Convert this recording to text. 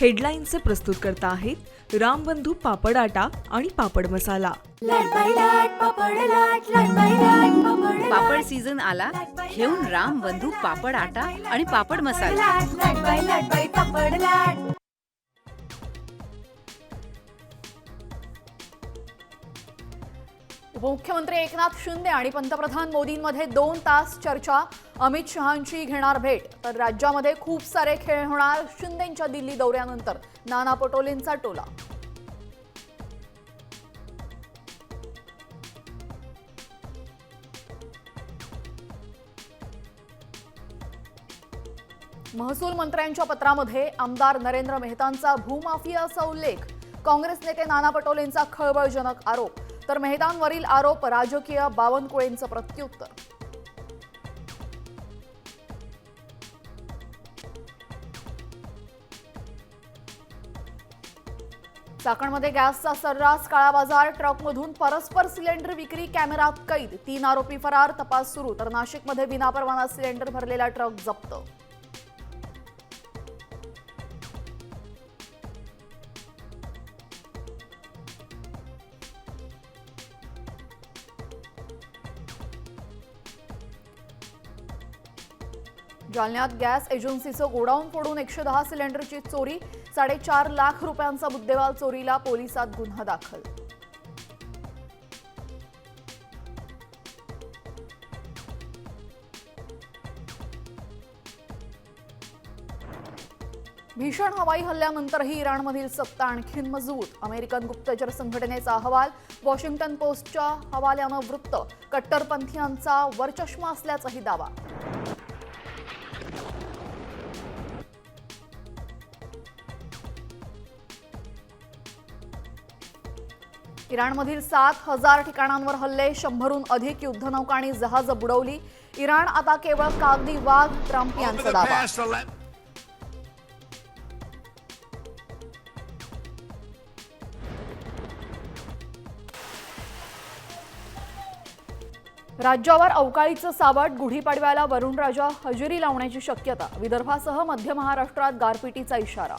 हेडलाईनचे प्रस्तुत करता आहेत रामबंधू पापड आटा आणि पापड मसाला। पापड सीझन आला, घेऊन रामबंधू पापड आटा आणि पापड मसाला। उपमुख्यमंत्री एकनाथ शिंदे आणि पंतप्रधान मोदींमध्ये 2 तास चर्चा। अमित शहांची घेणार भेट। तर राज्यामध्ये खूप सारे खेळ होणार। शिंदेंच्या दिल्ली दौऱ्यानंतर नाना पटोलेंचा टोला। महसूल मंत्र्यांच्या पत्रामध्ये आमदार नरेंद्र मेहतांचा भूमाफियाचा उल्लेख। काँग्रेस नेते नाना पटोलेंचा खळबळजनक आरोप। तर मेहतांवरील आरोप राजकीय बावनकुळेंचं प्रत्युत्तर। चाकणमध्ये गॅसचा सर्रास काळा बाजार। ट्रकमधून परस्पर सिलेंडर विक्री कॅमेरात कैद। 3 आरोपी फरार, तपास सुरू। तर नाशिकमध्ये विनापरवाना सिलेंडर भरलेला ट्रक जप्त। जालन्यात गॅस एजन्सीचं गोडाऊन फोडून 110 सिलेंडरची चोरी। 4.5 लाख रुपयांचा मुद्देमाल चोरीला, पोलिसात गुन्हा दाखल। भीषण हवाई हल्ल्यानंतरही इराणमधील सत्ता आणखी मजबूत। अमेरिकन गुप्तचर संघटनेचा अहवाल। वॉशिंग्टन पोस्टच्या हवाल्यानं वृत्त। कट्टरपंथीयांचा वरचष्मा असल्याचाही दावा। इराणमधील 7,000 ठिकाणांवर हल्ले। 100हून अधिक युद्धनौका आणि जहाजं बुडवली। इराण आता केवळ कागदी वाघ, ट्रम्प यांचा दावा। राज्यावर अवकाळीचं सावट। गुढीपाडव्याला वरुणराजा हजेरी लावण्याची शक्यता। विदर्भासह मध्य महाराष्ट्रात गारपिटीचा इशारा।